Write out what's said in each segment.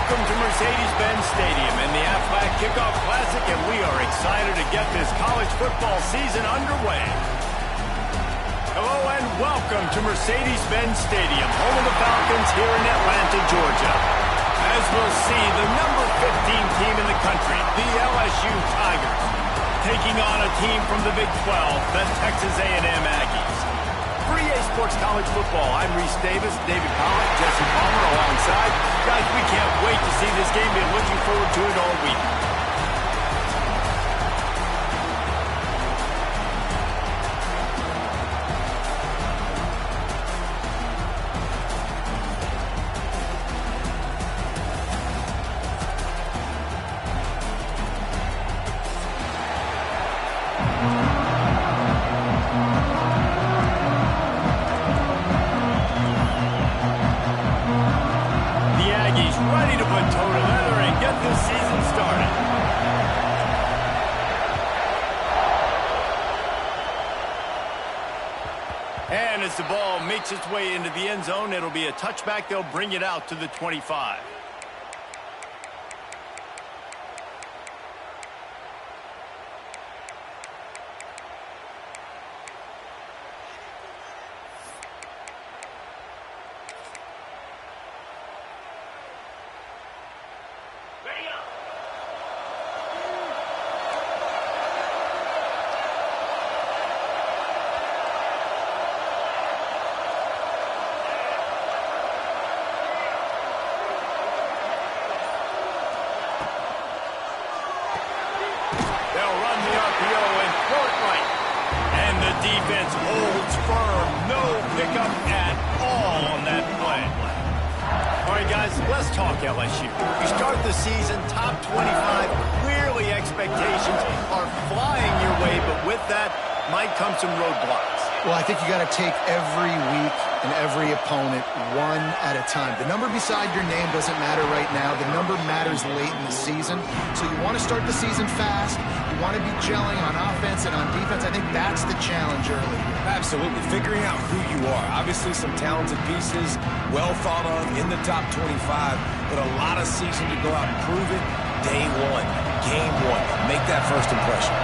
Welcome to Mercedes-Benz Stadium and the Aflac Kickoff Classic, and we are excited to get this college football season underway. Hello and welcome to Mercedes-Benz Stadium, home of the Falcons here in Atlanta, Georgia. As we'll see, the number 15 team in the country, the LSU Tigers, taking on a team from the Big 12, the Texas A&M Aggies. For EA Sports College Football, I'm Reese Davis, David Pollock, Jesse Palmer alongside. Guys, we can't wait to see this game. Been looking forward to it all week. Ready to put toe to leather and get this season started. And as the ball makes its way into the end zone, it'll be a touchback. They'll bring it out to the 25. Defense holds firm. No pickup at all on that play. All right, guys, let's talk LSU. You start the season top 25. Clearly expectations are flying your way, but with that might come some roadblocks. Well, I think you got to take every week and every opponent one at a time. The number beside your name doesn't matter right now. The number matters late in the season. So you want to start the season fast. You want to be gelling on offense and on defense. I think that's the challenge early. Absolutely. Figuring out who you are. Obviously some talented pieces, well thought of in the top 25, but a lot of season to go out and prove it. Day one, game one. Make that first impression.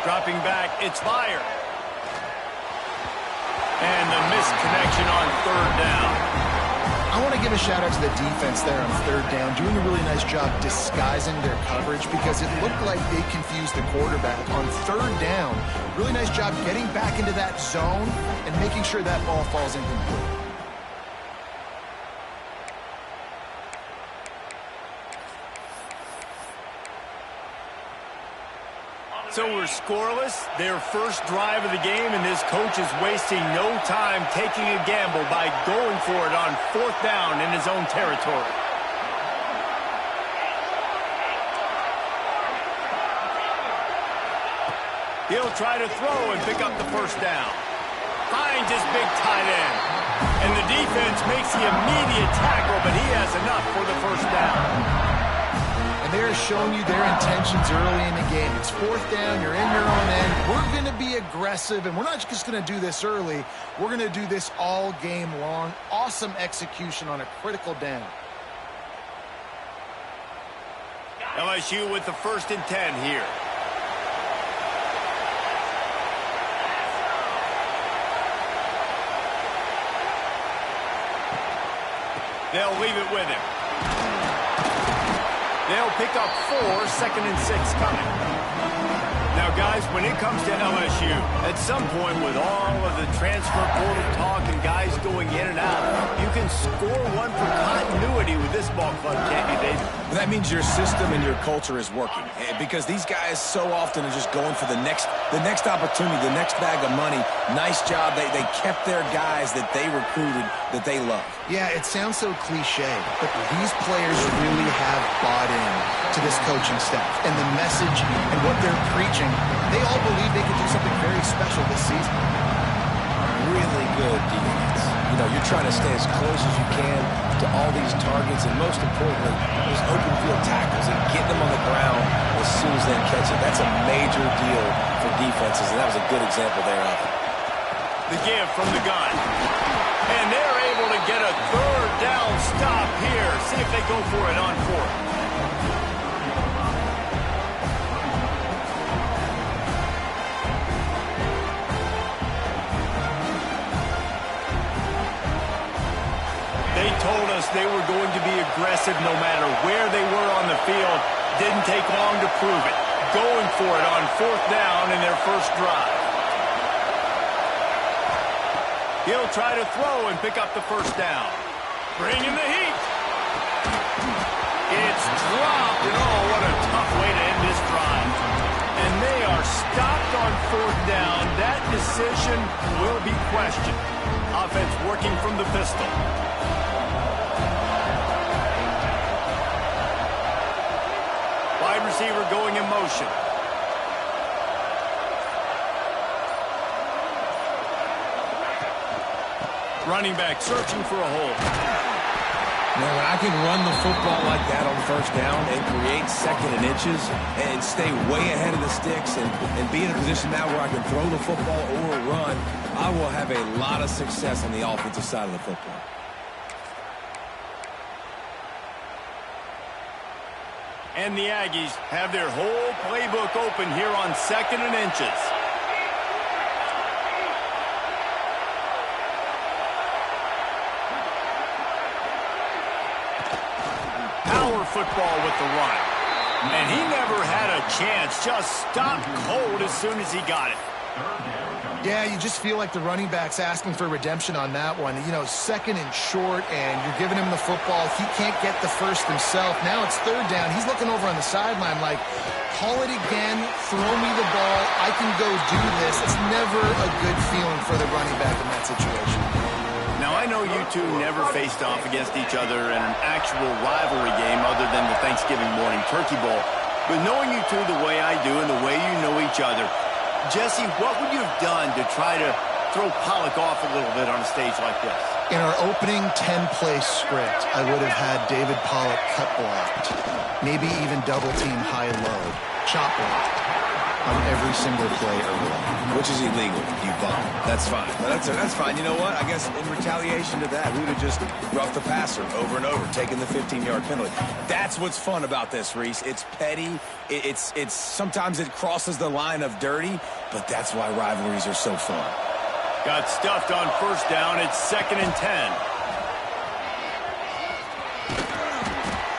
Dropping back, it's fired. And the missed connection on third down. I want to give a shout out to the defense there on third down, doing a really nice job disguising their coverage because it looked like they confused the quarterback on third down. Really nice job getting back into that zone and making sure that ball falls incomplete. So we're scoreless, their first drive of the game, and this coach is wasting no time taking a gamble by going for it on fourth down in his own territory. He'll try to throw and pick up the first down. Finds his big tight end. And the defense makes the immediate tackle, but he has enough for the first down. They're showing you their intentions early in the game. It's fourth down, you're in your own end. We're going to be aggressive, and we're not just going to do this early. We're going to do this all game long. Awesome execution on a critical down. LSU with the 1st and 10 here. They'll leave it with him. They'll pick up 4, 2nd and 6 coming. Now, guys, when it comes to LSU, at some point with all of the transfer portal talk and guys going in and out, you can score one for continuity with this ball club, can't you, David? That means your system and your culture is working because these guys so often are just going for the next opportunity, the next bag of money. Nice job. They kept their guys that they recruited that they love. Yeah, it sounds so cliche, but these players really have bought in to this coaching staff and the message and what they're preaching. They all believe they can do something very special this season. Really good defense. You know, you're trying to stay as close as you can to all these targets, and most importantly, those open field tackles and getting them on the ground as soon as they catch it. That's a major deal for defenses, and that was a good example there of it. The give from the gun. And they're able to get a 3rd here. See if they go for it on fourth. They told us they were going to be aggressive no matter where they were on the field. Didn't take long to prove it. Going for it on fourth down in their first drive. He'll try to throw and pick up the first down. Bringing the heat. It's dropped, and oh, what a tough way to end this drive. And they are stopped on fourth down. That decision will be questioned. Offense working from the pistol. Wide receiver going in motion. Running back searching for a hole. Now, when I can run the football like that on first down and create second and inches and stay way ahead of the sticks and be in a position now where I can throw the football or run, I will have a lot of success on the offensive side of the football. And the Aggies have their whole playbook open here on second and inches. Power football with the run. And he never had a chance. Just stopped cold as soon as he got it. Yeah, you just feel like the running back's asking for redemption on that one. You know, second and short, and you're giving him the football. He can't get the first himself. Now it's third down. He's looking over on the sideline like, call it again, throw me the ball, I can go do this. It's never a good feeling for the running back in that situation. Now, I know you two never faced off against each other in an actual rivalry game other than the Thanksgiving morning Turkey Bowl. But knowing you two the way I do and the way you know each other, Jesse, what would you have done to try to throw Pollock off a little bit on a stage like this? In our opening 10-play script, I would have had David Pollock cut blocked, maybe even double-team high-low, chop blocked on every single play early. Which is illegal. You bum. That's fine. That's fine. You know what? I guess in retaliation to that, we would have just roughed the passer over and over, taking the 15-yard penalty. That's what's fun about this, Reese. It's petty. It's sometimes it crosses the line of dirty, but that's why rivalries are so fun. Got stuffed on first down. It's second and 10.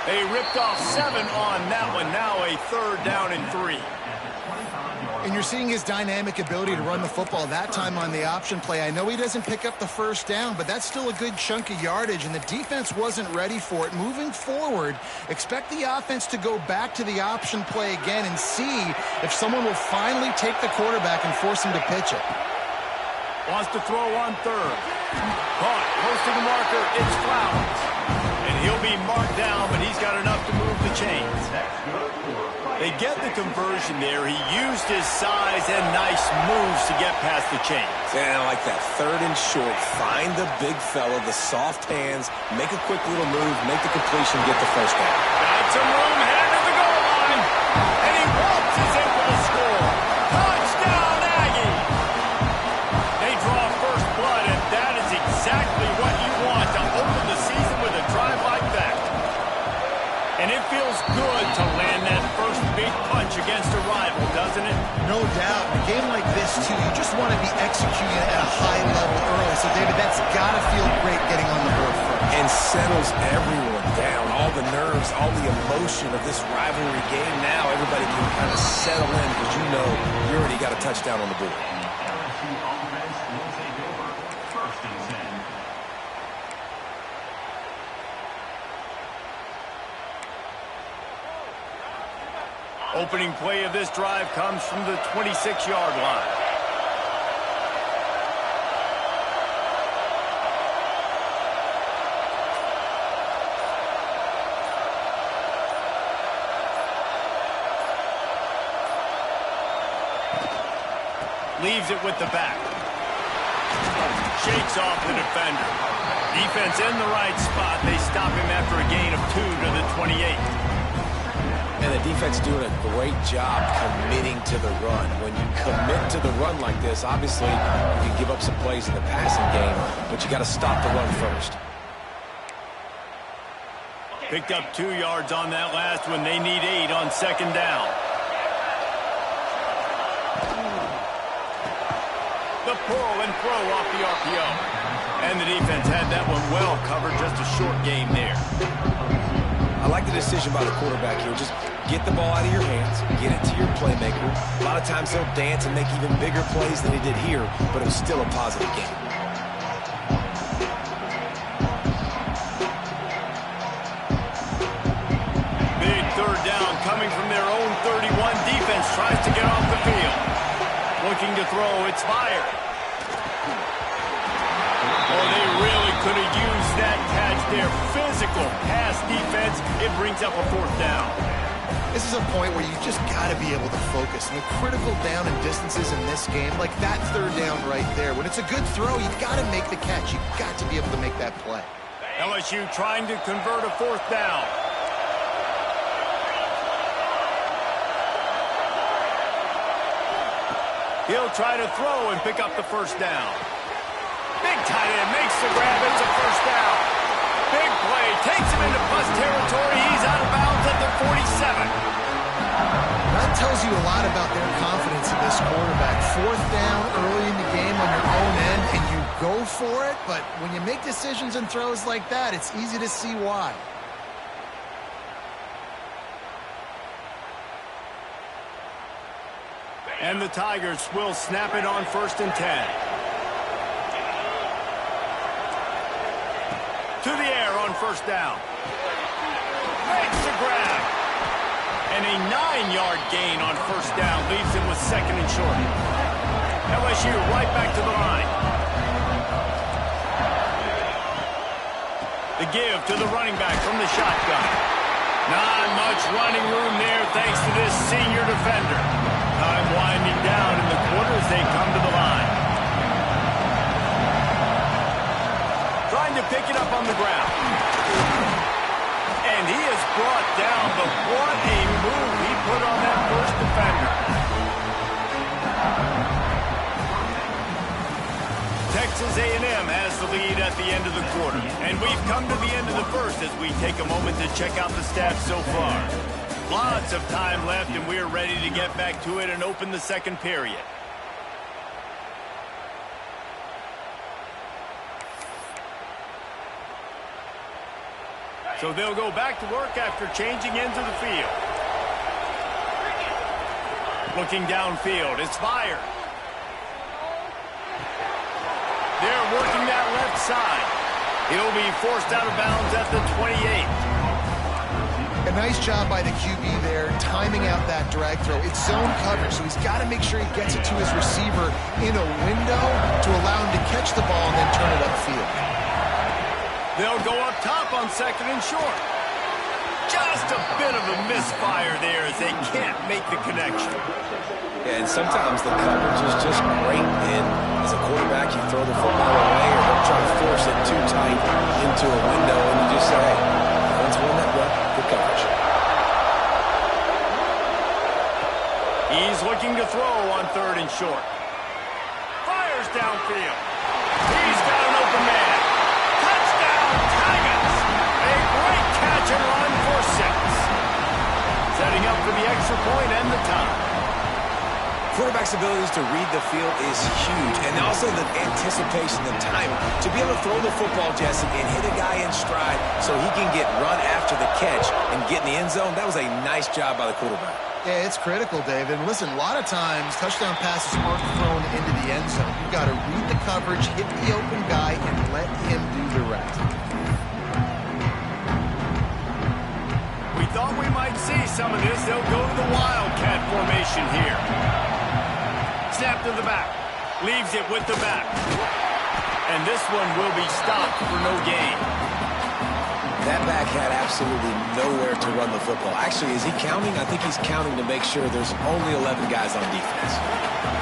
They ripped off 7 on that one. Now a third down and 3. And you're seeing his dynamic ability to run the football that time on the option play. I know he doesn't pick up the first down, but that's still a good chunk of yardage, and the defense wasn't ready for it. Moving forward, expect the offense to go back to the option play again and see if someone will finally take the quarterback and force him to pitch it. Wants to throw on third. Caught, close to the marker, it's Flowers. And he'll be marked down, but he's got enough to move the chains. They get the conversion there. He used his size and nice moves to get past the chains. And I like that. Third and short. Find the big fella, the soft hands, make a quick little move, make the completion, get the first down. Got some room, headed to the goal line. And he waltzes in for the score. Touchdown, Aggie! They draw first blood, and that is exactly what you want to open the season with a drive like that. And it feels good to land that first big punch against a rival, doesn't it? No doubt. In a game like this, too, you just want to be executing at a high level early. So, David, that's got to feel great getting on the board first. And settles everyone down. All the nerves, all the emotion of this rivalry game. Now everybody can kind of settle in because you know you already got a touchdown on the board. Opening play of this drive comes from the 26-yard line. Leaves it with the back. Shakes off the defender. Defense in the right spot. They stop him after a gain of 2 to the 28. And the defense doing a great job committing to the run. When you commit to the run like this, obviously you can give up some plays in the passing game, but you got to stop the run first. Picked up 2 yards on that last one. They need 8 on second down. The pull and throw off the RPO. And the defense had that one well covered. Just a short game there. I like the decision by the quarterback here. Just get the ball out of your hands, get it to your playmaker. A lot of times he'll dance and make even bigger plays than he did here, but it was still a positive game. Big third down coming from their own 31. Defense tries to get off the field. Looking to throw, it's fired. Oh, they really could have used that catch there. Physical pass defense. It brings up a fourth down. This is a point where you just got to be able to focus. And the critical down and distances in this game, like that third down right there, when it's a good throw, you've got to make the catch. You've got to be able to make that play. LSU trying to convert a fourth down. He'll try to throw and pick up the first down. Big tight end makes the grab. It's a first down. Big play. Takes him into plus territory. He's out of bounds at the 47. That tells you a lot about their confidence in this quarterback. Fourth down early in the game on your own end, and you go for it. But when you make decisions and throws like that, it's easy to see why. And the Tigers will snap it on 1st and 10. To the air on first down. Makes the grab. And a 9-yard gain on first down leaves him with 2nd and short. LSU right back to the line. The give to the running back from the shotgun. Not much running room there thanks to this senior defender. Time winding down in the quarter as they come to the line. Trying to pick it up on the ground. And he is brought down, but what a move he put on that first defender. Texas A&M has the lead at the end of the quarter. And we've come to the end of the first as we take a moment to check out the stats so far. Lots of time left, and we're ready to get back to it and open the second period. So they'll go back to work after changing into the field. Looking downfield, it's fired. They're working that left side. He'll be forced out of bounds at the 28. A nice job by the QB there, timing out that drag throw. It's zone coverage, so he's got to make sure he gets it to his receiver in a window to allow him to catch the ball and then turn it upfield. They'll go up top on 2nd and short. Just a bit of a misfire there as they can't make the connection. Yeah, and sometimes the coverage is just great. And as a quarterback, you throw the football away or don't try to force it too tight into a window, and you just say, hey, let's win that rep. Good coverage. He's looking to throw on 3rd and short. Fires downfield. He's got an open man. Touchdown, Tigers. A great catch and run for 6. Setting up for the extra point and the time. Quarterback's abilities to read the field is huge, and also the anticipation, the timing. To be able to throw the football, Jesse, and hit a guy in stride so he can get run after the catch and get in the end zone, that was a nice job by the quarterback. Yeah, it's critical, David. And listen, a lot of times touchdown passes aren't thrown into the end zone. You've got to read the coverage, hit the open guy, and let him do the rest. We thought we might see some of this. They'll go to the Wildcat formation here. Snap to the back. Leaves it with the back. And this one will be stopped for no gain. That back had absolutely nowhere to run the football. Actually, is he counting? I think he's counting to make sure there's only 11 guys on defense.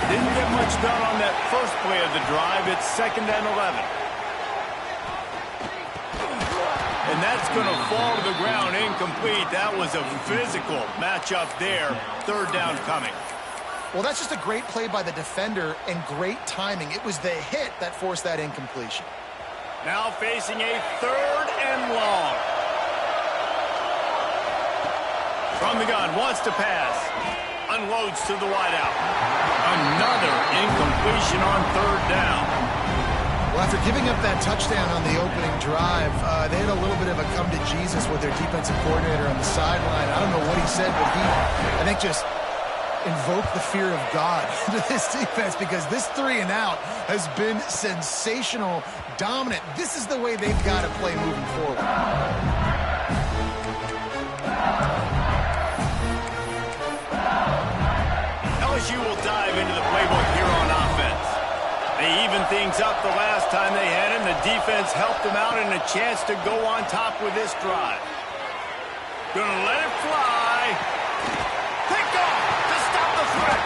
Didn't get much done on that first play of the drive. It's 2nd and 11. And that's going to fall to the ground incomplete. That was a physical matchup there. 3rd down coming. Well, that's just a great play by the defender and great timing. It was the hit that forced that incompletion. Now facing a 3rd and long. From the gun, wants to pass. Unloads to the wideout. Another incompletion on third down. Well, after giving up that touchdown on the opening drive, they had a little bit of a come to Jesus with their defensive coordinator on the sideline. I don't know what he said, but he, I think, just invoked the fear of God into this defense, because this 3-and-out has been sensational, dominant. This is the way they've got to play moving forward. LSU will dive into the playbook here on offense. They evened things up the last time they had him. The defense helped them out and a chance to go on top with this drive. Gonna let it fly. Picked off to stop the threat.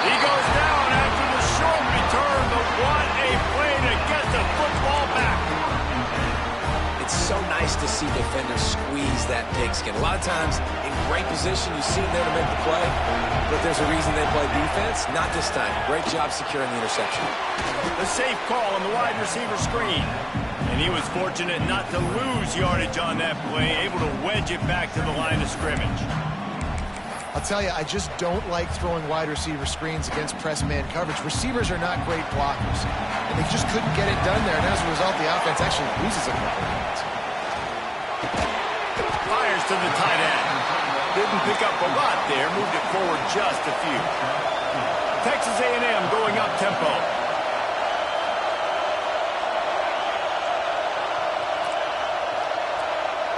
He goes down after the short return, but what a play to get the football back. It's so nice to see defenders squeeze that pigskin. A lot of times, in great position, you see them there to make the play, but there's a reason they play defense. Not this time. Great job securing the interception. The safe call on the wide receiver screen. And he was fortunate not to lose yardage on that play, able to wedge it back to the line of scrimmage. I'll tell you, I just don't like throwing wide receiver screens against press man coverage. Receivers are not great blockers, and they just couldn't get it done there, and as a result, the offense actually loses a couple of points. Fires to the tight end. Didn't pick up a lot there, moved it forward just a few. Texas A&M going up tempo.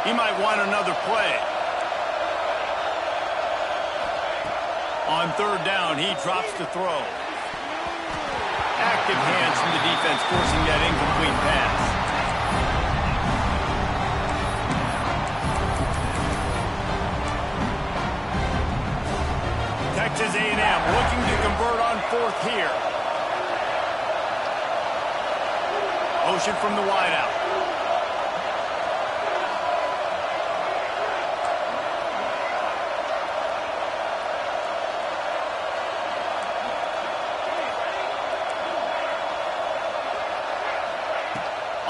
He might want another play. On third down, he drops to throw. Active hands from the defense forcing that incomplete pass. Texas A&M looking to convert on fourth here. Motion from the wideout.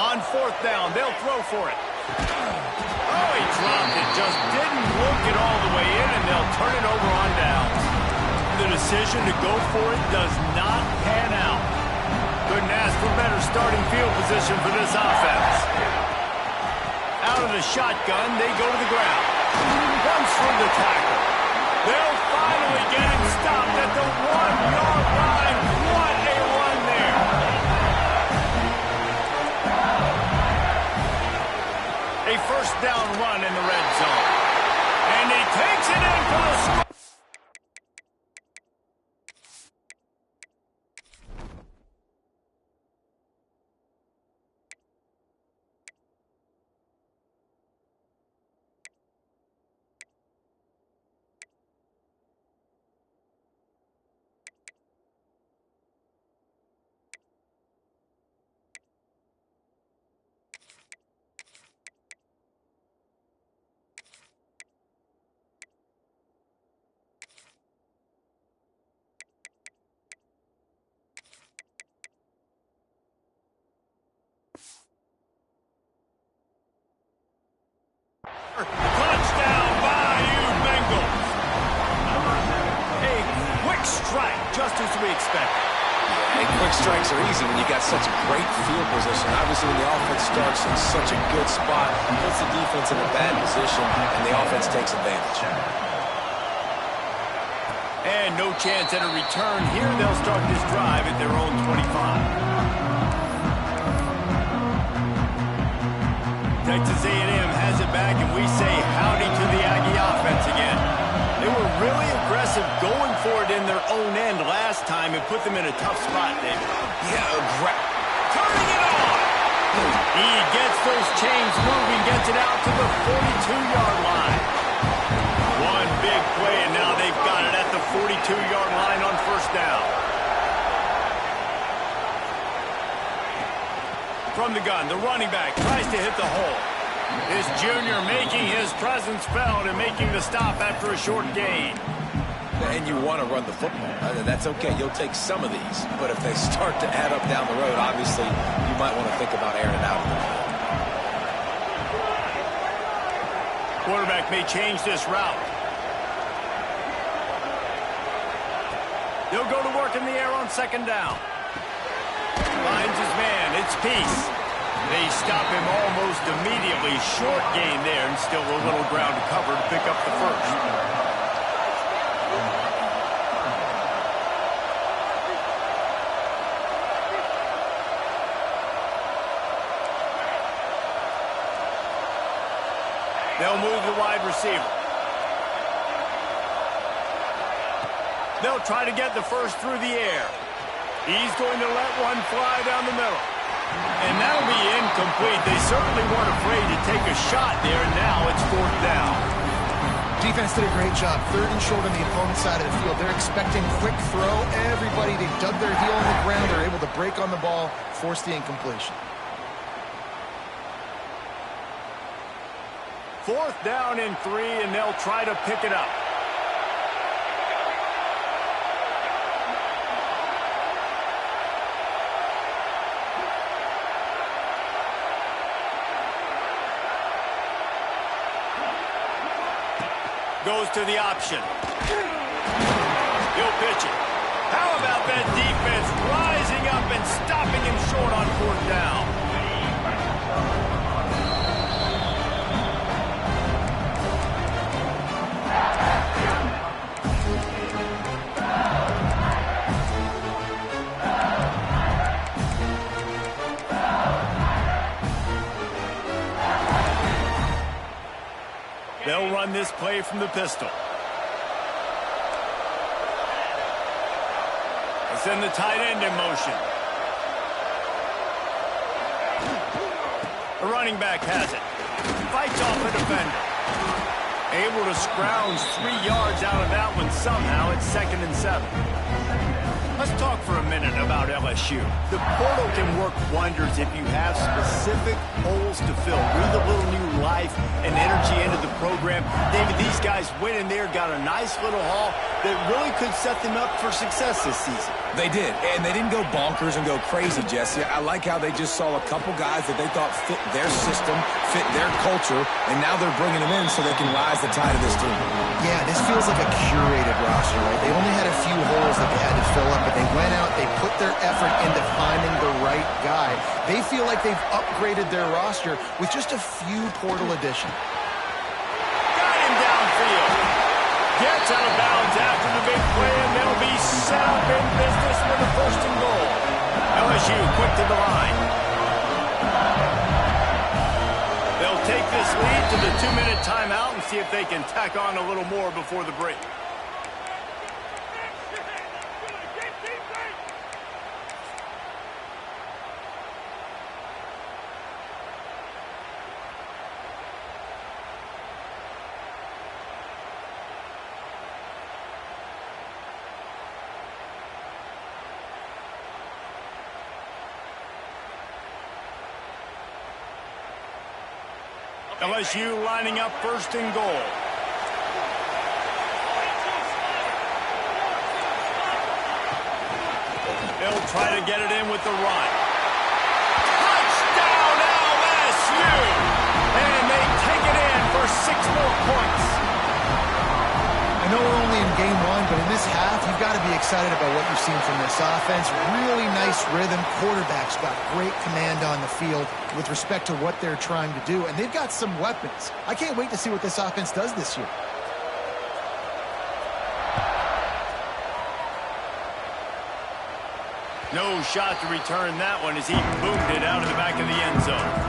On fourth down, they'll throw for it. Oh, he dropped it. Just didn't look it all the way in, and they'll turn it over on downs. The decision to go for it does not pan out. Couldn't ask for better starting field position for this offense. Out of the shotgun, they go to the ground. Runs through the tackle. They'll finally get it stopped at the 1-yard line. What a run there. A first down run in the red zone. And he takes it in for the score. Touchdown by you Bengals. A quick strike, just as we expected. And quick strikes are easy when you got such a great field position. Obviously, when the offense starts in such a good spot, it puts the defense in a bad position, and the offense takes advantage. And no chance at a return here. They'll start this drive at their own 25. Texas A&M has it back, and we say howdy to the Aggie offense again. They were really aggressive going for it in their own end last time and put them in a tough spot, David. Yeah, turning it on. He gets those chains moving, gets it out to the 42-yard line. One big play, and now they've got it at the 42-yard line on first down. From the gun, the running back tries to hit the hole. This junior making his presence felt and making the stop after a short gain. And you want to run the football. That's okay. You'll take some of these. But if they start to add up down the road, obviously, you might want to think about airing it out a little bit. Quarterback may change this route. They'll go to work in the air on second down. Finds his man. It's Peace. They stop him almost immediately. Short gain there, and still a little ground to cover to pick up the first. They'll move the wide receiver. They'll try to get the first through the air. He's going to let one fly down the middle. And that'll be incomplete. They certainly weren't afraid to take a shot there, and now it's fourth down. Defense did a great job. Third and short on the opponent's side of the field. They're expecting quick throw. Everybody, they dug their heel on the ground. They're able to break on the ball, force the incompletion. Fourth down and 3, and they'll try to pick it up. Goes to the option. He'll pitch it. How about that defense rising up and stopping him short on fourth down? They'll run this play from the pistol. They send the tight end in motion. The running back has it. Fights off the defender. Able to scrounge 3 yards out of that one somehow. It's 2nd and 7. Let's talk for a minute about LSU. The portal can work wonders if you have specific holes to fill. Breathe a little new life and energy into the program. David, these guys went in there, got a nice little haul that really could set them up for success this season. They did, and they didn't go bonkers and go crazy, Jesse. I like how they just saw a couple guys that they thought fit their system, fit their culture, and now they're bringing them in so they can rise the tide of this team. Yeah, this feels like a curated roster, right? They only had a few holes that they had to fill up, but they went out, they put their effort into finding the right guy. They feel like they've upgraded their roster with just a few portal additions. Got him downfield. Gets out of bounds after the big play, and they'll be set up in business for the first and goal. LSU quick to the line. They'll take this lead to the 2-minute timeout and see if they can tack on a little more before the break. LSU lining up first and goal. They'll try to get it in with the run. Touchdown LSU! And they take it in for 6 more points. I know we're only in game 1, but in this half, you've got to be excited about what you've seen from this offense. Really nice rhythm. Quarterback's got great command on the field with respect to what they're trying to do, and they've got some weapons. I can't wait to see what this offense does this year. No shot to return that one as he boomed it out of the back of the end zone.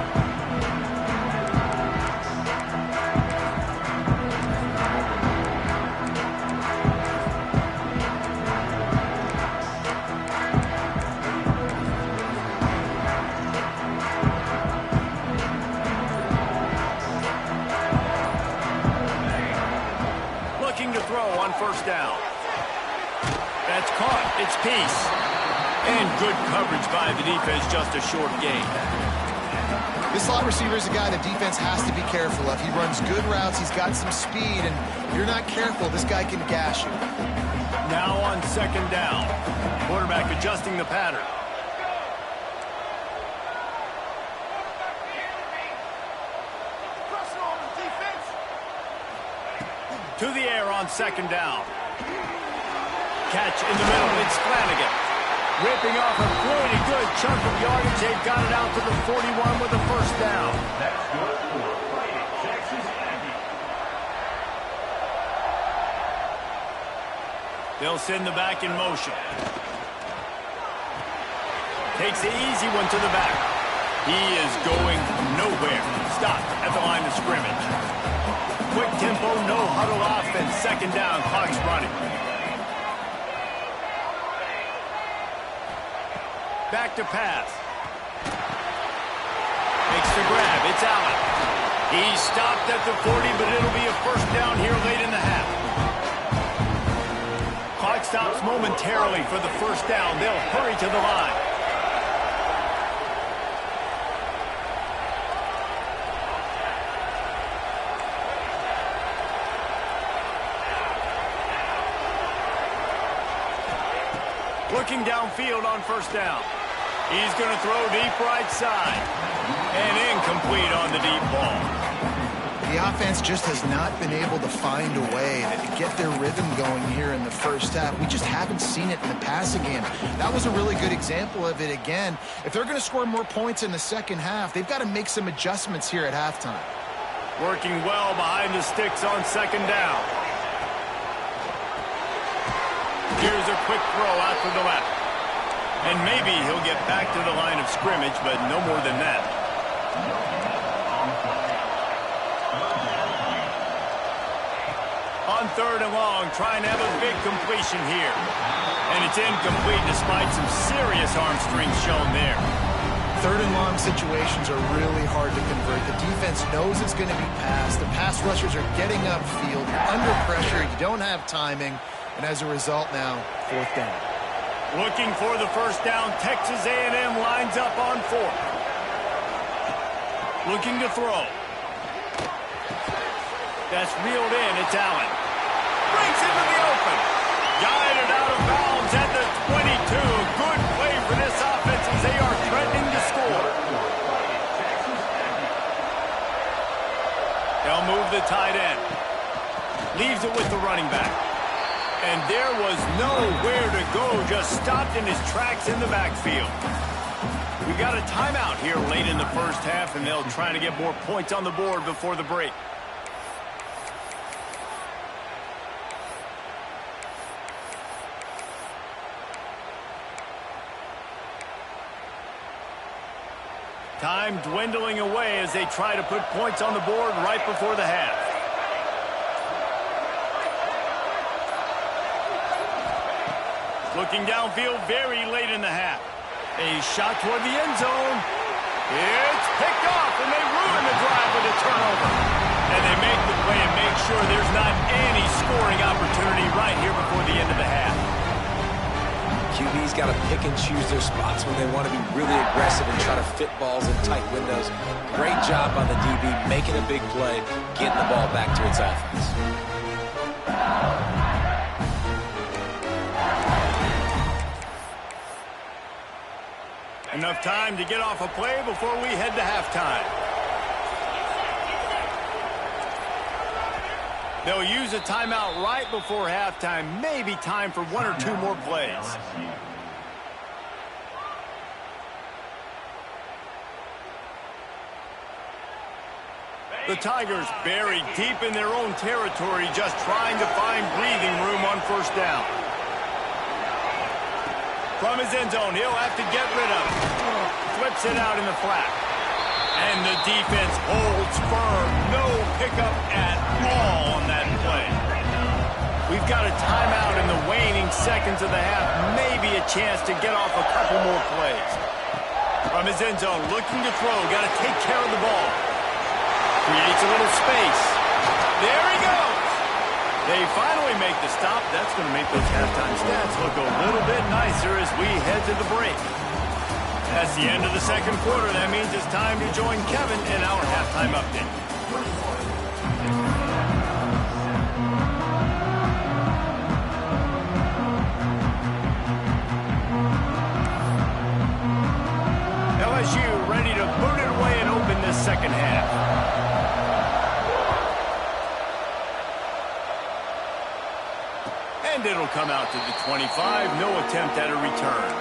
To throw on first down. That's caught. It's Peace. And good coverage by the defense, just a short gain. This slot receiver is a guy the defense has to be careful of. He runs good routes. He's got some speed, and if you're not careful, this guy can gash you. Now on second down. Quarterback adjusting the pattern. To the air on second down. catch in the middle. It's Flanagan. Ripping off a pretty good chunk of yardage. They've got it out to the 41 with a first down. That's good for Fighting Texas Aggie. They'll send the back in motion. Takes the easy one to the back. He is going nowhere. Stopped at the line of scrimmage. Quick tempo, no huddle offense. Second down, clock's running. Back to pass. Makes the grab. It's Allen. He stopped at the 40, but it'll be a first down here late in the half. Clock stops momentarily for the first down. They'll hurry to the line. Looking downfield on first down. He's going to throw deep right side. And incomplete on the deep ball. The offense just has not been able to find a way to get their rhythm going here in the first half. We just haven't seen it in the passing game. That was a really good example of it again. If they're going to score more points in the second half, they've got to make some adjustments here at halftime. Working well behind the sticks on second down. Here's a quick throw out to the left. And maybe he'll get back to the line of scrimmage, but no more than that. On third and long, trying to have a big completion here. And it's incomplete despite some serious arm strength shown there. Third and long situations are really hard to convert. The defense knows it's going to be passed. The pass rushers are getting upfield. You're under pressure. You don't have timing. And as a result now, fourth down. Looking for the first down. Texas A&M lines up on fourth. Looking to throw. That's reeled in. It's Allen. Breaks into the open. Guided out of bounds at the 22. Good play for this offense as they are threatening to score. They'll move the tight end. Leaves it with the running back. And there was nowhere to go, just stopped in his tracks in the backfield. We got a timeout here late in the first half, and they'll try to get more points on the board before the break. Time dwindling away as they try to put points on the board right before the half. Looking downfield very late in the half. A shot toward the end zone. It's picked off, and they ruin the drive with a turnover. And they make the play and make sure there's not any scoring opportunity right here before the end of the half. QB's got to pick and choose their spots when they want to be really aggressive and try to fit balls in tight windows. Great job by the DB making a big play, getting the ball back to its offense. Enough time to get off a play before we head to halftime. They'll use a timeout right before halftime. Maybe time for one or two more plays. The Tigers buried deep in their own territory, just trying to find breathing room on first down. From his end zone, he'll have to get rid of it. Flips it out in the flat. And the defense holds firm. No pickup at all on that play. We've got a timeout in the waning seconds of the half. Maybe a chance to get off a couple more plays. From his end zone, looking to throw. Got to take care of the ball. Creates a little space. There he goes. They finally make the stop. That's going to make those halftime stats look a little bit nicer as we head to the break. That's the end of the second quarter. That means it's time to join Kevin in our halftime update. LSU ready to boot it away and open this second half. And it'll come out to the 25. No attempt at a return.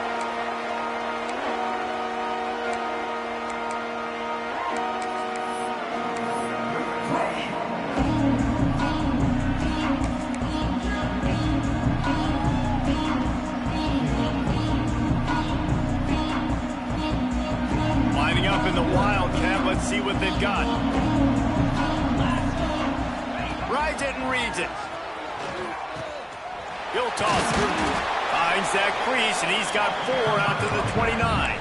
Lining up in the Wildcat. Let's see what they've got. Rides it and reads it. He'll toss through. Finds that crease, and he's got 4 out to the 29.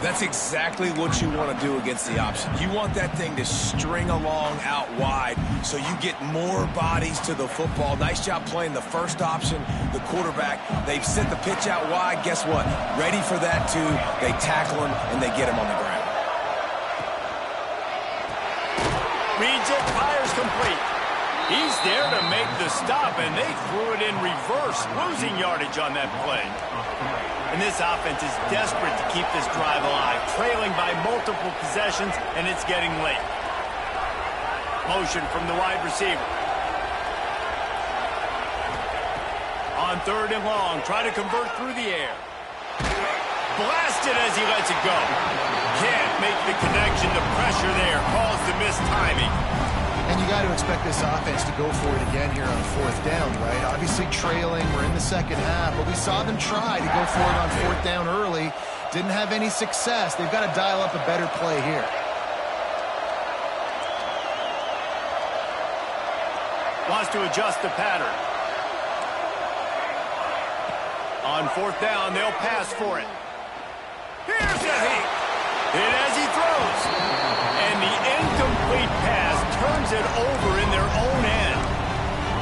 That's exactly what you want to do against the option. You want that thing to string along out wide so you get more bodies to the football. Nice job playing the first option, the quarterback. They've sent the pitch out wide. Guess what? Ready for that, too. They tackle him, and they get him on the ground. Reads it, fires complete. He's there to make the stop, and they threw it in reverse, losing yardage on that play. And this offense is desperate to keep this drive alive, trailing by multiple possessions, and it's getting late. Motion from the wide receiver. On 3rd and long, try to convert through the air. Blasted as he lets it go. Can't make the connection. The pressure there caused the missed timing. And you got to expect this offense to go for it again here on 4th down, right? Obviously trailing. We're in the second half, but we saw them try to go for it on 4th down early. Didn't have any success. They've got to dial up a better play here. Wants to adjust the pattern. On 4th down, they'll pass for it. Here's the heat. Hit as he throws. And the incomplete pass turns it over in their own end.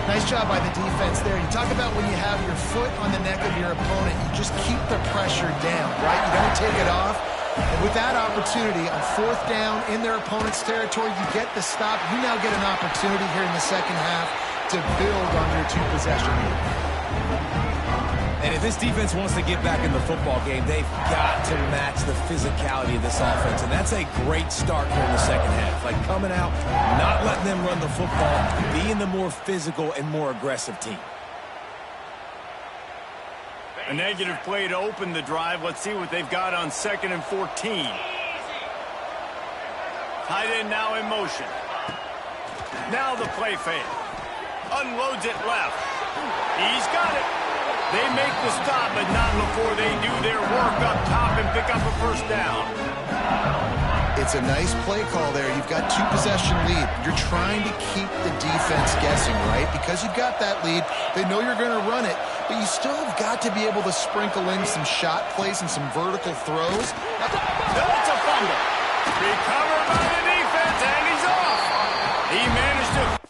Nice job by the defense there. You talk about when you have your foot on the neck of your opponent, you just keep the pressure down, right? You don't take it off. And with that opportunity on 4th down in their opponent's territory, you get the stop. You now get an opportunity here in the second half to build on your 2-possession lead. And if this defense wants to get back in the football game, they've got to match the physicality of this offense. And that's a great start here in the second half. Like coming out, not letting them run the football, being the more physical and more aggressive team. A negative play to open the drive. Let's see what they've got on 2nd and 14. Tight end now in motion. Now the play fake. Unloads it left. He's got it. They make the stop, but not before they do their work up top and pick up a 1st down. It's a nice play call there. You've got 2-possession lead. You're trying to keep the defense guessing, right? Because you've got that lead, they know you're going to run it, but you still have got to be able to sprinkle in some shot plays and some vertical throws. That's a fumble. Recovered by the defense, and he's off. He managed to...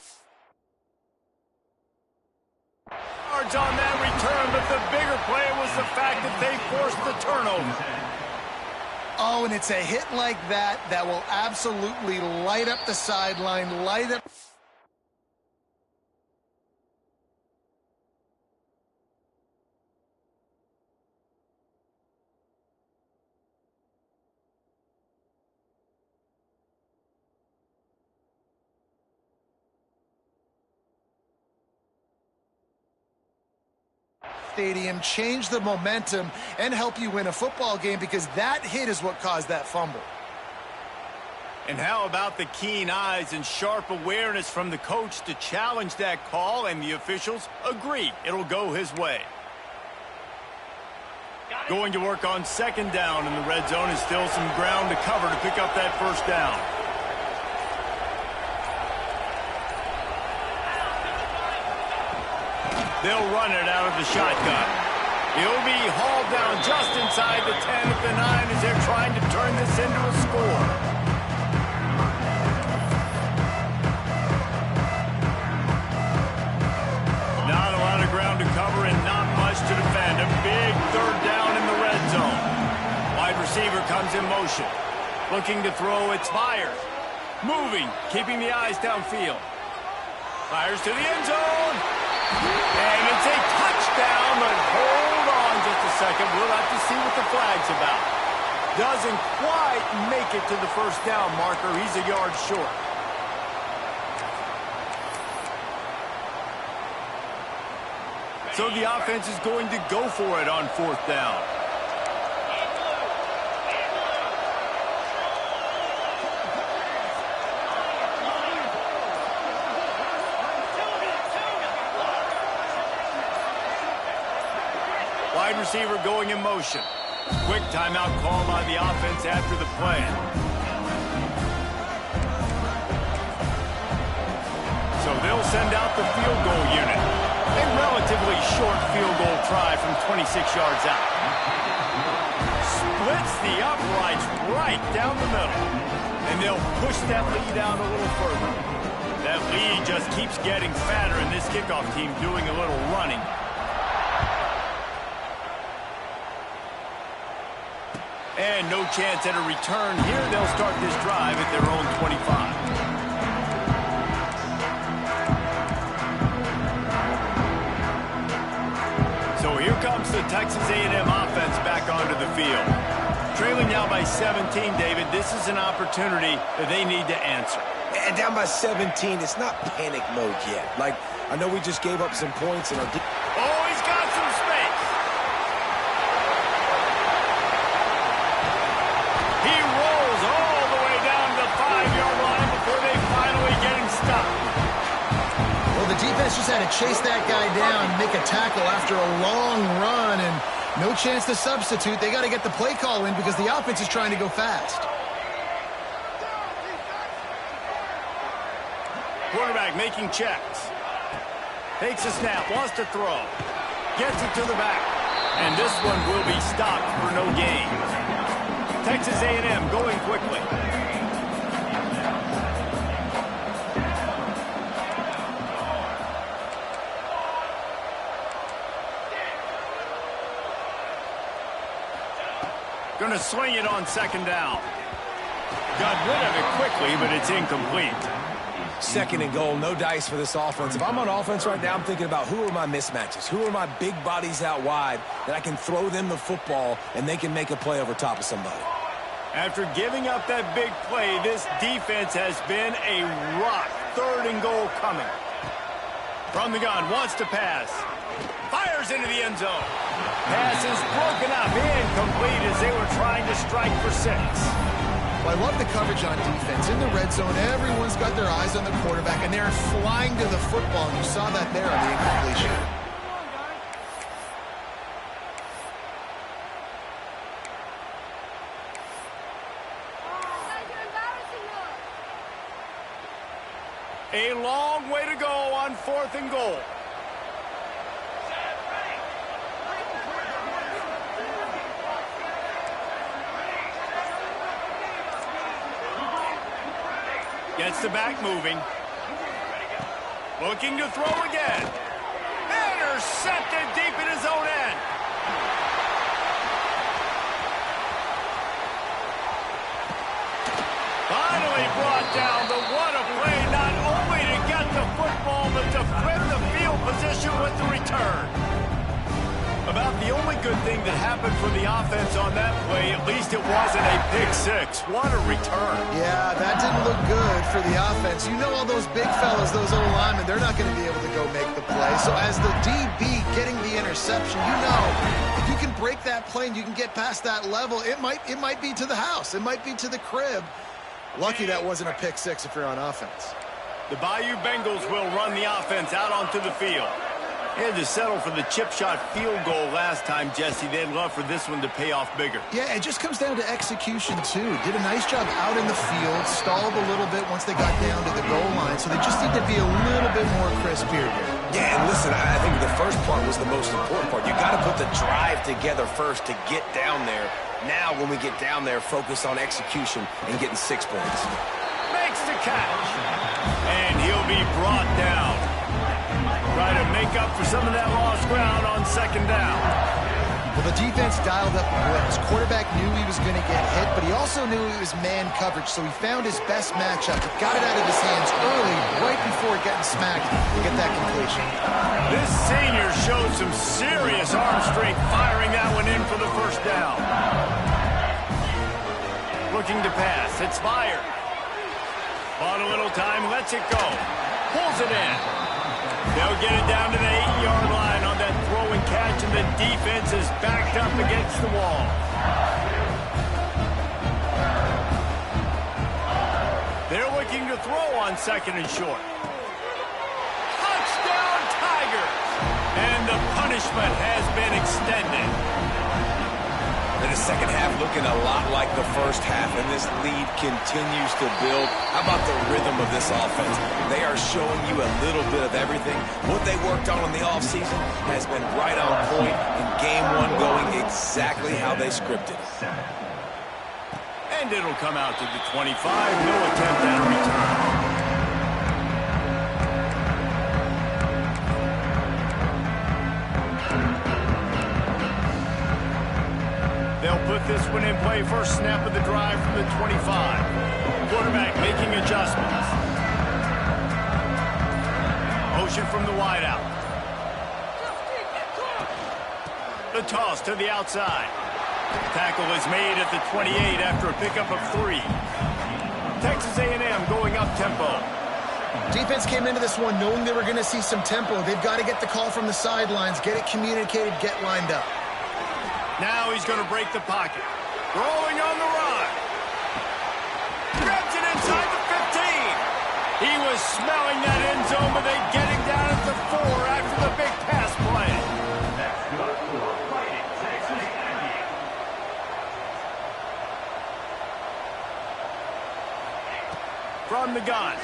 on that return, but the bigger play was the fact that they forced the turnover. Oh, and it's a hit like that that will absolutely light up the sideline, light up... Stadium, change the momentum, and help you win a football game, because that hit is what caused that fumble. And how about the keen eyes and sharp awareness from the coach to challenge that call, and the officials agree it'll go his way. Going to work on 2nd down in the red zone, is still some ground to cover to pick up that 1st down. They'll run it out of the shotgun. He'll be hauled down just inside the 10 at the 9 as they're trying to turn this into a score. Not a lot of ground to cover and not much to defend. A big 3rd down in the red zone. Wide receiver comes in motion. Looking to throw, it's Myers. Moving, keeping the eyes downfield. Fires to the end zone. And it's a touchdown, but hold on just a second. We'll have to see what the flag's about. Doesn't quite make it to the 1st down marker. He's a yard short. So the offense is going to go for it on 4th down. Wide receiver going in motion. Quick timeout call by the offense after the play. So they'll send out the field goal unit. A relatively short field goal try from 26 yards out. Splits the uprights right down the middle. And they'll push that lead out a little further. That lead just keeps getting fatter, and this kickoff team doing a little running. And no chance at a return here. They'll start this drive at their own 25. So here comes the Texas A&M offense back onto the field. Trailing now by 17, David. This is an opportunity that they need to answer. And down by 17, it's not panic mode yet. Like, I know we just gave up some points in our... Oh, he's got some space. He rolls all the way down to the 5-yard line before they finally get him stopped. Well, the defense just had to chase that guy down, make a tackle after a long run, and no chance to substitute. They got to get the play call in because the offense is trying to go fast. Quarterback making checks. Takes a snap, wants to throw. Gets it to the back. And this one will be stopped for no gain. Texas A&M going quickly. Going to swing it on 2nd down. Got rid of it quickly, but it's incomplete. 2nd and goal, no dice for this offense. If I'm on offense right now, I'm thinking about who are my mismatches? Who are my big bodies out wide that I can throw them the football and they can make a play over top of somebody? After giving up that big play, this defense has been a rock. 3rd and goal coming. From the gun, wants to pass. Fires into the end zone. Pass is broken up, incomplete as they were trying to strike for 6. Well, I love the coverage on defense. In the red zone, everyone's got their eyes on the quarterback, and they're flying to the football, and you saw that there on the incompletion. A long way to go on 4th and goal. Gets the back moving. Looking to throw again. Intercepted deep in his own end. Finally brought down, but what a play, not only to get the football, but to flip the field position with the return. About the only good thing that happened for the offense on that play, at least it wasn't a pick 6. What a return. Yeah, that didn't look good for the offense. You know all those big fellas, those old linemen, they're not going to be able to go make the play. So as the DB getting the interception, you know, if you can break that play and you can get past that level, it might be to the house. It might be to the crib. Lucky that wasn't a pick 6 if you're on offense. The Bayou Bengals will run the offense out onto the field. They had to settle for the chip shot field goal last time, Jesse. They'd love for this one to pay off bigger. Yeah, it just comes down to execution, too. Did a nice job out in the field, stalled a little bit once they got down to the goal line, so they just need to be a little bit more crisp here. Yeah, and listen, I think the first part was the most important part. You got to put the drive together first to get down there. Now, when we get down there, focus on execution and getting 6 points. Makes the catch. And he'll be brought down. Try to make up for some of that lost ground on 2nd down. Well, the defense dialed up the blitz. Quarterback knew he was going to get hit, but he also knew it was man coverage, so he found his best matchup. He got it out of his hands early, right before getting smacked to get that completion. This senior showed some serious arm strength firing that one in for the 1st down. Looking to pass. It's fired. Bought a little time, lets it go. Pulls it in. They'll get it down to the 8-yard line on that the wall. They're looking to throw on 2nd and short. Touchdown, Tigers! And the punishment has been extended. In the second half, looking a lot like the first half, and this lead continues to build. How about the rhythm of this offense? They are showing you a little bit of everything. What they worked on in the offseason has been right on point, and game one going exactly how they scripted it. And it'll come out to the 25. No attempt at a return. They'll put this one in play. First snap of the drive from the 25. Quarterback making adjustments. Motion from the wideout. The toss to the outside. Tackle is made at the 28 after a pickup of 3. Texas A&M going up tempo. Defense came into this one knowing they were going to see some tempo. They've got to get the call from the sidelines, get it communicated, get lined up. Now he's going to break the pocket. Rolling on the run. Grabs it inside the 15. He was smelling that end zone, but they get him down at the 4 after the big pass play. From the gun.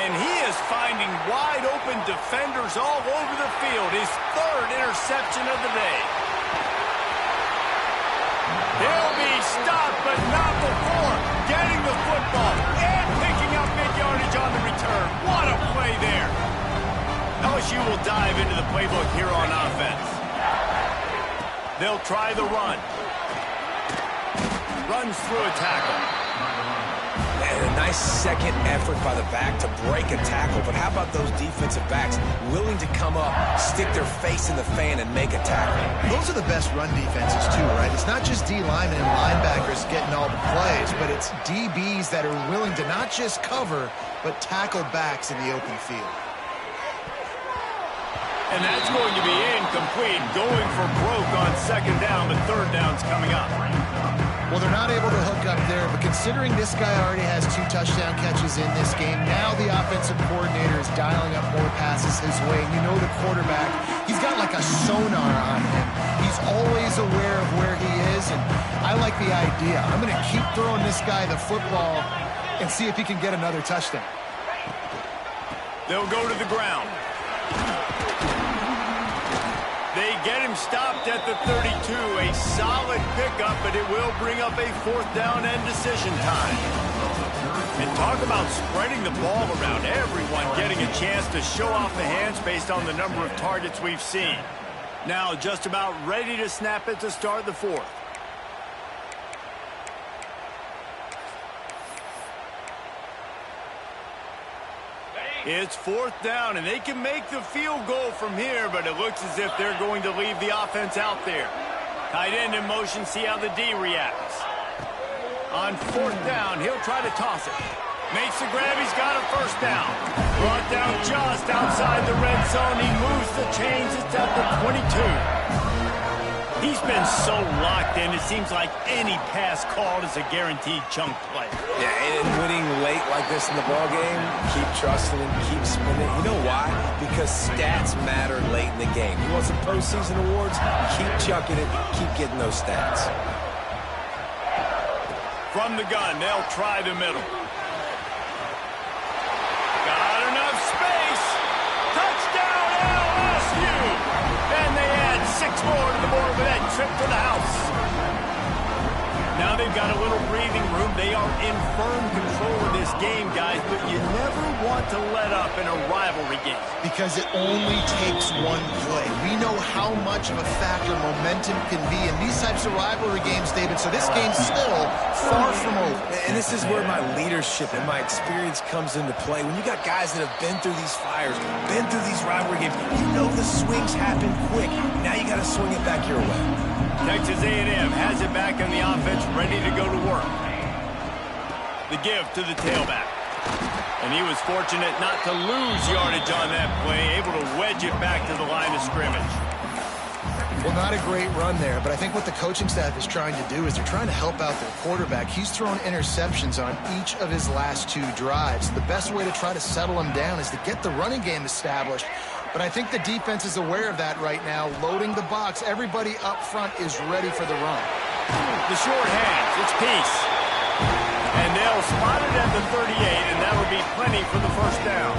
And he is finding wide-open defenders all over the field. His 3rd interception of the day. He'll be stopped, but not before getting the football and picking up big yardage on the return. What a play there. LSU will dive into the playbook here on offense. They'll try the run. Runs through a tackle. And a nice second effort by the back to break a tackle. But how about those defensive backs willing to come up, stick their face in the fan, and make a tackle? Those are the best run defenses, too, right? It's not just D linemen and linebackers getting all the plays, but it's DBs that are willing to not just cover, but tackle backs in the open field. And that's going to be incomplete, going for broke on 2nd down, but 3rd down's coming up. Well, they're not able to hook up there, but considering this guy already has 2 touchdown catches in this game, now the offensive coordinator is dialing up more passes his way. And you know the quarterback, he's got like a sonar on him. He's always aware of where he is, and I like the idea. I'm going to keep throwing this guy the football and see if he can get another touchdown. They'll go to the ground. They get him stopped at the 32. A solid pickup, but it will bring up a 4th down and decision time. And talk about spreading the ball around. Everyone getting a chance to show off the hands based on the number of targets we've seen. Now just about ready to snap it to start the 4th. It's 4th down, and they can make the field goal from here, but it looks as if they're going to leave the offense out there. Tight end in motion, see how the D reacts. On 4th down, he'll try to toss it. Makes the grab, he's got a 1st down. Brought down just outside the red zone. He moves the chains, it's at the 22. He's been so locked in, it seems like any pass called is a guaranteed chunk play. Yeah, and winning late like this in the ballgame, keep trusting him, keep spinning. You know why? Because stats matter late in the game. You want some postseason awards? Keep chucking it, keep getting those stats. From the gun, they'll try the middle. Got enough space. Touchdown, LSU. And they add 6 more to the board with that trip to the house. Now they've got a little breathing room. They are in firm control of this game, guys, but you never want to let up in a rivalry game. Because it only takes one play. We know how much of a factor momentum can be in these types of rivalry games, David, so this game's still far from over. And this is where my leadership and my experience comes into play. When you got guys that have been through these fires, been through these rivalry games, you know the swings happen quick. Now you got to swing it back your way. Texas A&M has it back in the offense, ready to go to work. The give to the tailback. And he was fortunate not to lose yardage on that play, able to wedge it back to the line of scrimmage. Well, not a great run there, but I think what the coaching staff is trying to do is they're trying to help out their quarterback. He's thrown interceptions on each of his last 2 drives. The best way to try to settle him down is to get the running game established. But I think the defense is aware of that right now, loading the box. Everybody up front is ready for the run. The short hands, it's Peace. And they'll spot it at the 38, and that'll be plenty for the first down.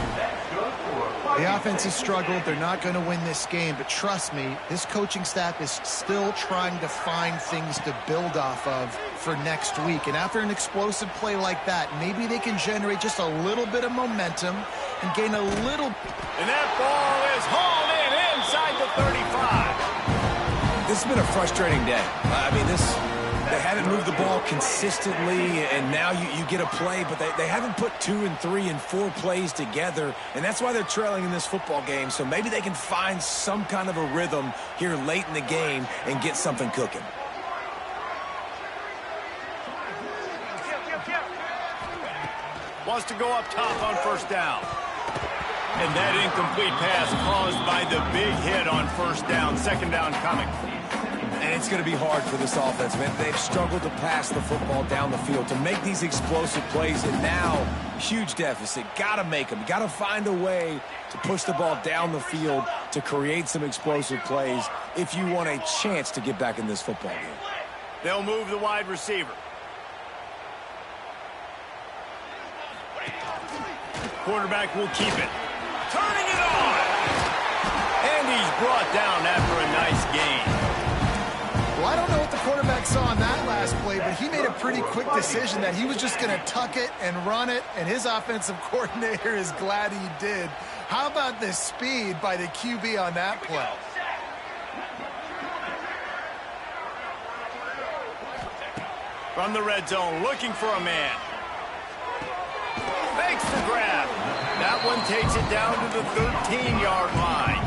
The offense has struggled. They're not going to win this game, but trust me, this coaching staff is still trying to find things to build off of for next week. And after an explosive play like that, maybe they can generate just a little bit of momentum and gain a little. And that ball is hauled in inside the 35. This has been a frustrating day. They haven't moved the ball consistently, and now you get a play, but they haven't put 2 and 3 and 4 plays together, and that's why they're trailing in this football game. So maybe they can find some kind of a rhythm here late in the game and get something cooking. Wants to go up top on first down. And that incomplete pass caused by the big hit on first down. Second down coming. And it's going to be hard for this offense, man. They've struggled to pass the football down the field, to make these explosive plays, and now, huge deficit. Got to make them. Got to find a way to push the ball down the field to create some explosive plays if you want a chance to get back in this football game. They'll move the wide receiver. Quarterback will keep it. Turning it on! And he's brought down after a nice gain. Well, I don't know what the quarterback saw on that last play, but he made a pretty quick decision that he was just going to tuck it and run it, and his offensive coordinator is glad he did. How about the speed by the QB on that play? From the red zone, looking for a man. Makes the grab. That one takes it down to the 13-yard line.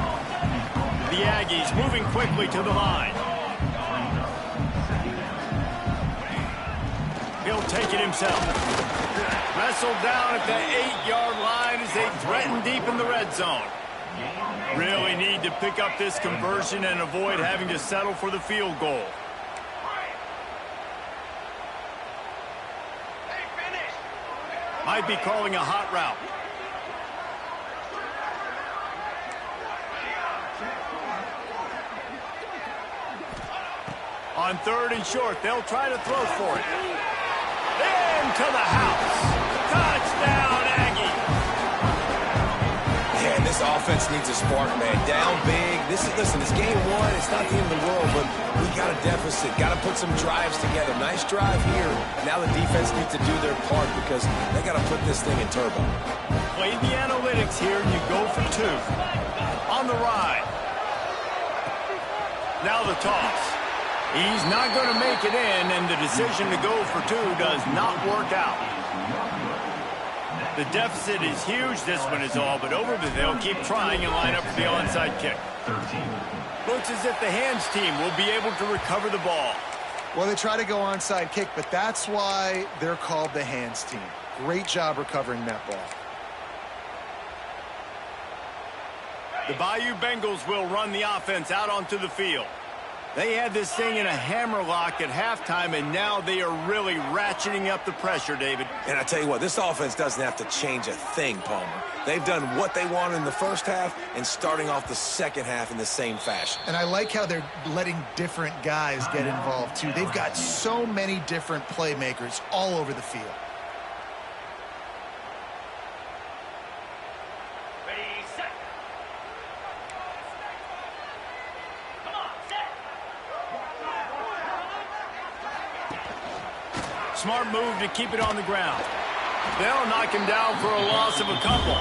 The Aggies moving quickly to the line. He'll take it himself. Wrestled down at the 8-yard line as they threaten deep in the red zone. Really need to pick up this conversion and avoid having to settle for the field goal. Might be calling a hot route. On 3rd and short, they'll try to throw for it. Into the house. Touchdown, Aggie. Man, this offense needs a spark, man. Down big. Listen, it's game 1. It's not the end of the world, but we got a deficit. Got to put some drives together. Nice drive here. Now the defense needs to do their part because they got to put this thing in turbo. Play the analytics here, and you go for 2. On the ride. Now the toss. He's not going to make it in, and the decision to go for 2 does not work out. The deficit is huge. This one is all but over, but they'll keep trying and line up for the onside kick. Looks as if the hands team will be able to recover the ball. Well, they try to go onside kick, but that's why they're called the hands team. Great job recovering that ball. The Bayou Bengals will run the offense out onto the field. They had this thing in a hammerlock at halftime, and now they are really ratcheting up the pressure, David. And I tell you what, this offense doesn't have to change a thing, Palmer. They've done what they wanted in the first half and starting off the second half in the same fashion. And I like how they're letting different guys get involved, too. They've got so many different playmakers all over the field. Smart move to keep it on the ground. They'll knock him down for a loss of a couple.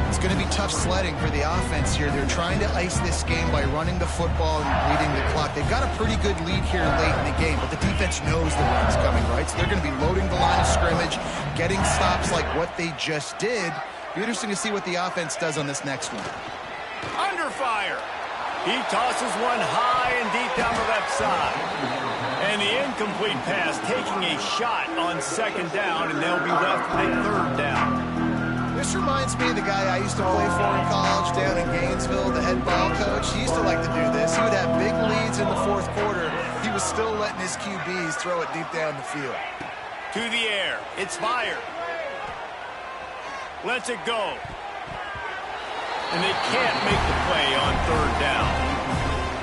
It's going to be tough sledding for the offense here. They're trying to ice this game by running the football and bleeding the clock. They've got a pretty good lead here late in the game, but the defense knows the run's coming, right? So they're going to be loading the line of scrimmage, getting stops like what they just did. Be interesting to see what the offense does on this next one. Under fire. He tosses one high and deep down the left side. And the incomplete pass taking a shot on second down, and they'll be left with a 3rd down. This reminds me of the guy I used to play for in college down in Gainesville, the head ball coach. He used to like to do this. He would have big leads in the fourth quarter. He was still letting his QBs throw it deep down the field. To the air. It's fired. Lets it go. And they can't make the play on third down.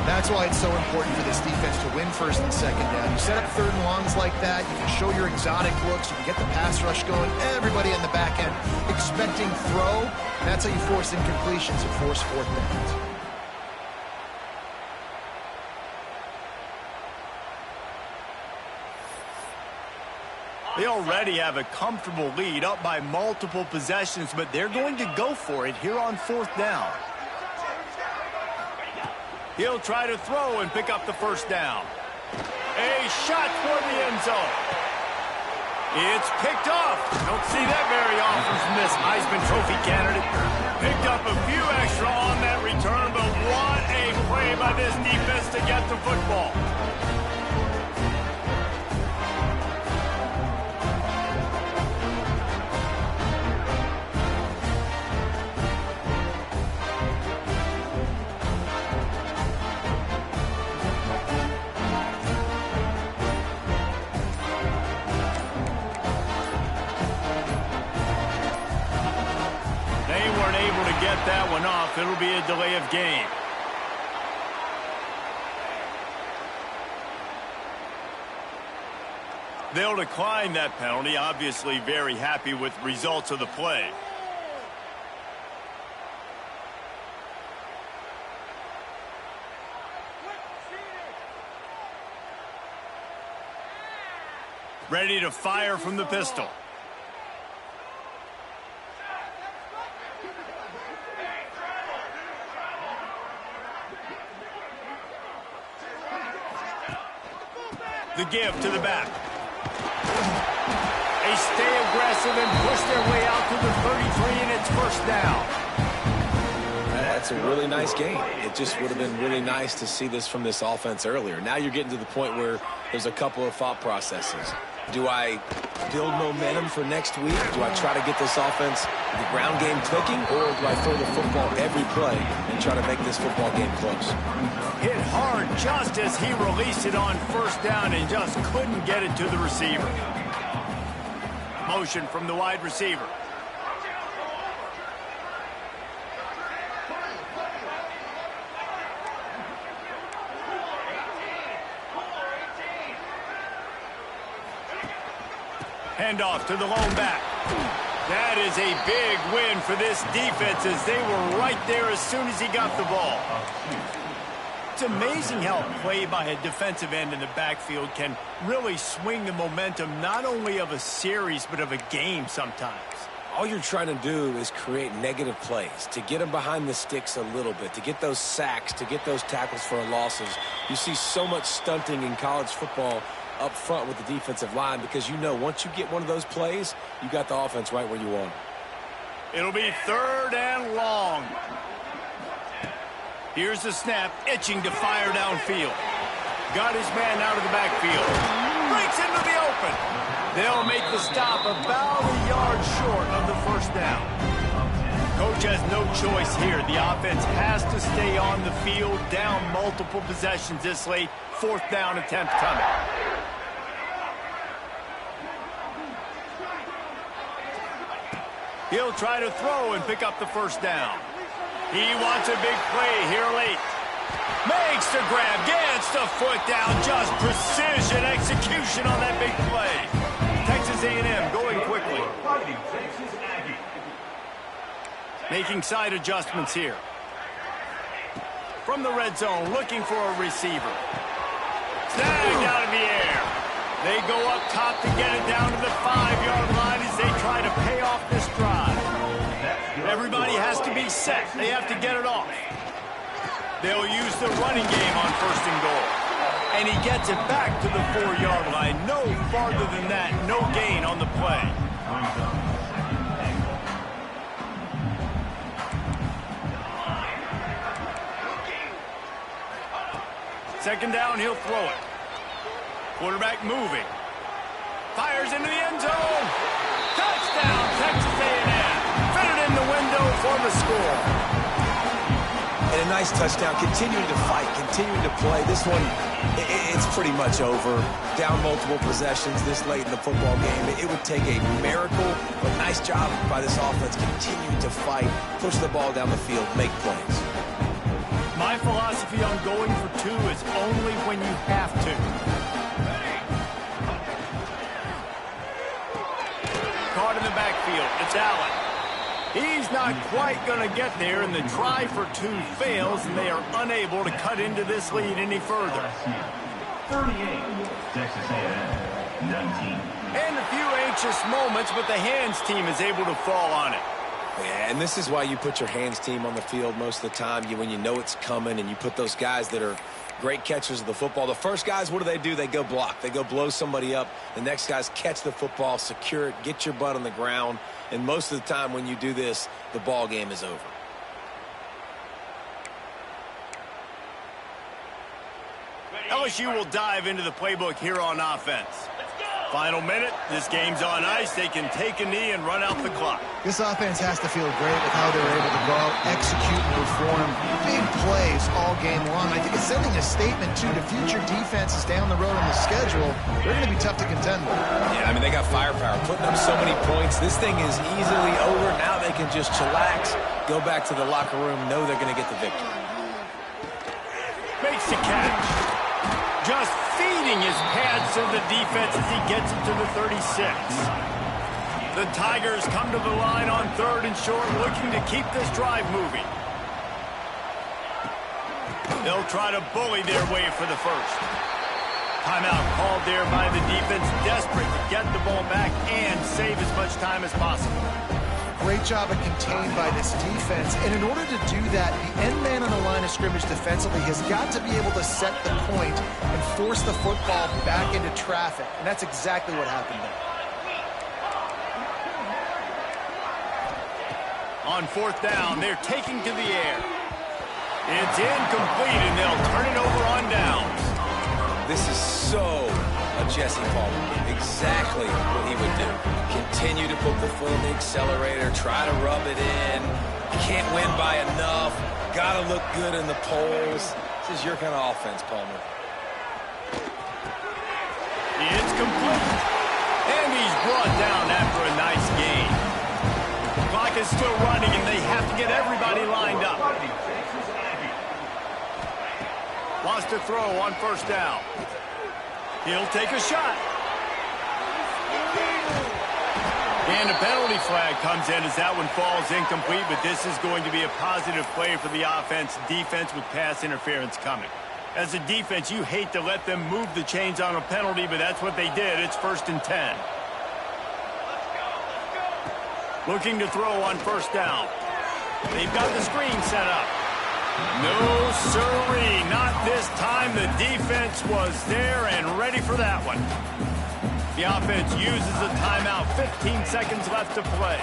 That's why it's so important for this defense to win first and second down. You set up third and longs like that, you can show your exotic looks, you can get the pass rush going, everybody in the back end expecting throw. That's how you force incompletions and force fourth downs. They already have a comfortable lead, up by multiple possessions, but they're going to go for it here on fourth down. He'll try to throw and pick up the first down. A shot for the end zone. It's picked off. Don't see that very often from this Heisman Trophy candidate. Picked up a few extra on that return, but what a play by this defense to get the football. Get that one off. It'll be a delay of game. They'll decline that penalty. Obviously very happy with results of the play. Ready to fire from the pistol. The give to the back. They stay aggressive and push their way out to the 33, and it's first down. That's a really nice game. It just would have been really nice to see this from this offense earlier. Now you're getting to the point where there's a couple of thought processes. Do I build momentum for next week? Do I try to get this offense, the ground game clicking, or do I throw the football every play and try to make this football game close? Hit hard just as he released it on first down and just couldn't get it to the receiver. Motion from the wide receiver. Handoff to the lone back. That is a big win for this defense as they were right there as soon as he got the ball. It's amazing how a play by a defensive end in the backfield can really swing the momentum not only of a series but of a game sometimes. All you're trying to do is create negative plays, to get them behind the sticks a little bit, to get those sacks, to get those tackles for losses. You see so much stunting in college football up front with the defensive line because you know once you get one of those plays, you got the offense right where you want it. It'll be third and long. Here's the snap, itching to fire downfield. Got his man out of the backfield. Breaks into the open. They'll make the stop about a yard short of the first down. Coach has no choice here. The offense has to stay on the field, down multiple possessions this late. Fourth down attempt coming. He'll try to throw and pick up the first down. He wants a big play here late. Makes the grab, gets the foot down. Just precision execution on that big play. Texas A&M going quickly. Making side adjustments here. From the red zone, looking for a receiver. Snagged out of the air. They go up top to get it down to the 5-yard line as they try to pay off this drive. Everybody has to be set. They have to get it off. They'll use the running game on first and goal. And he gets it back to the 4-yard line. No farther than that. No gain on the play. Second down, he'll throw it. Quarterback moving. Fires into the end zone. Touchdown, Texas A&M. Fit it in the window for the score. And a nice touchdown, continuing to fight, continuing to play. This one, it's pretty much over. Down multiple possessions this late in the football game. It would take a miracle, but nice job by this offense continuing to fight, push the ball down the field, make plays. My philosophy on going for 2 is only when you have to. Caught in the backfield, it's Allen. He's not quite going to get there, and the try for 2 fails, and they are unable to cut into this lead any further. 38, Texas A&M, 19. And a few anxious moments, but the hands team is able to fall on it. Yeah, and this is why you put your hands team on the field most of the time. When you know it's coming, and you put those guys that are great catchers of the football. The first guys, what do? They go block. They go blow somebody up. The next guys catch the football, secure it, get your butt on the ground. And most of the time when you do this, the ball game is over. LSU will dive into the playbook here on offense. Final minute, this game's on ice. They can take a knee and run out the clock. This offense has to feel great with how they're able to go out, execute, and perform big plays all game long. I think it's sending a statement, too, to future defenses down the road on the schedule. They're going to be tough to contend with. Yeah, I mean, they got firepower, putting up so many points. This thing is easily over. Now they can just chillax, go back to the locker room, know they're going to get the victory. Makes the catch. Just feeding his pads to the defense as he gets it to the 36. The Tigers come to the line on 3rd and short, looking to keep this drive moving. They'll try to bully their way for the first. Timeout called there by the defense, desperate to get the ball back and save as much time as possible. Great job of contained by this defense. And in order to do that, the end man on the line of scrimmage defensively has got to be able to set the point and force the football back into traffic. And that's exactly what happened there. On 4th down, they're taking to the air. It's incomplete, and they'll turn it over on downs. This is so a Jesse Palmer. Exactly what he would do. Continue to put the foot on the accelerator, try to rub it in. Can't win by enough. Got to look good in the polls. This is your kind of offense, Palmer. It's complete. And he's brought down after a nice gain. The clock is still running, and they have to get everybody lined up. Lost a throw on 1st down. He'll take a shot. And a penalty flag comes in as that one falls incomplete, but this is going to be a positive play for the offense. Defense with pass interference coming. As a defense, you hate to let them move the chains on a penalty, but that's what they did. It's 1st and 10. Looking to throw on 1st down. They've got the screen set up. No, sirree, not this time. The defense was there and ready for that one. The offense uses a timeout, 15 seconds left to play.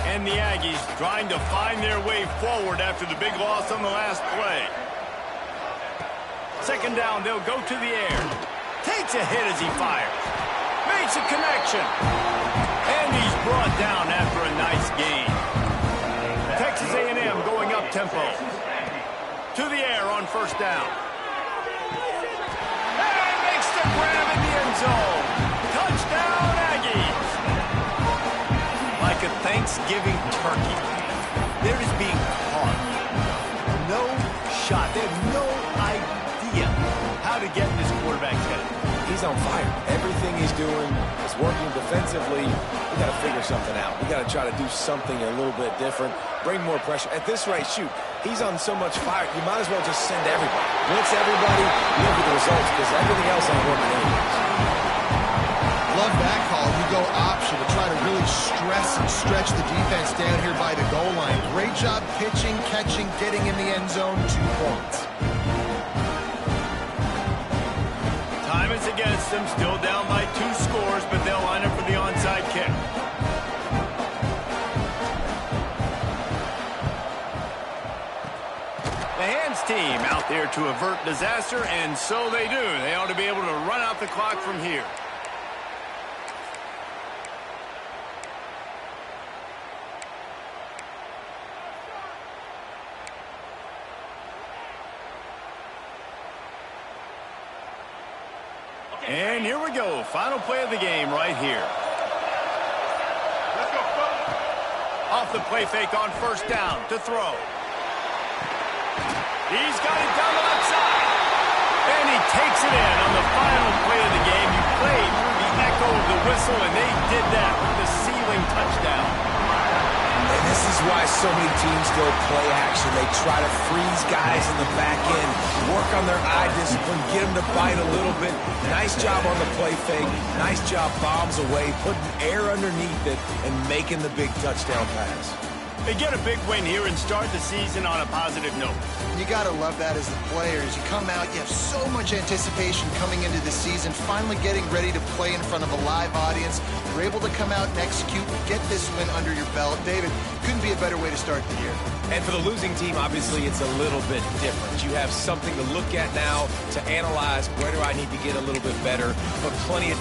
And the Aggies trying to find their way forward after the big loss on the last play. 2nd down, they'll go to the air. Takes a hit as he fires. Makes a connection. And he's brought down after a nice gain. Texas A&M going up tempo. To the air on 1st down. And he makes the grab in the end zone. Touchdown, Aggies. Like a Thanksgiving turkey, they're just being caught. No shot. They have no idea how to get in this quarterback's head. He's on fire. Everything he's doing is working defensively. We got to figure something out. We got to try to do something a little bit different. Bring more pressure. At this rate, shoot, he's on so much fire, you might as well just send everybody. Blitz everybody, look at the results, because everything else ain't working anyways. Love that call. You go option to try to really stress and stretch the defense down here by the goal line. Great job pitching, catching, getting in the end zone, 2 points. Time is against them, still down by 2 scores, but they'll line up for the onside kick. The hands team out there to avert disaster, and so they do. They ought to be able to run out the clock from here. And here we go. Final play of the game right here. Off the play fake on first down to throw. He's got it down the left side. And he takes it in on the final play of the game. You played through the echo of the whistle, and they did that with the ceiling touchdown. And this is why so many teams go play action. They try to freeze guys in the back end, work on their eye discipline, get them to bite a little bit. Nice job on the play fake. Nice job bombs away, putting air underneath it, and making the big touchdown pass. They get a big win here and start the season on a positive note. You got to love that as the players. You come out, you have so much anticipation coming into the season, finally getting ready to play in front of a live audience. You're able to come out and execute, get this win under your belt. David, couldn't be a better way to start the year. And for the losing team, obviously, it's a little bit different. You have something to look at now, to analyze, where do I need to get a little bit better, but plenty of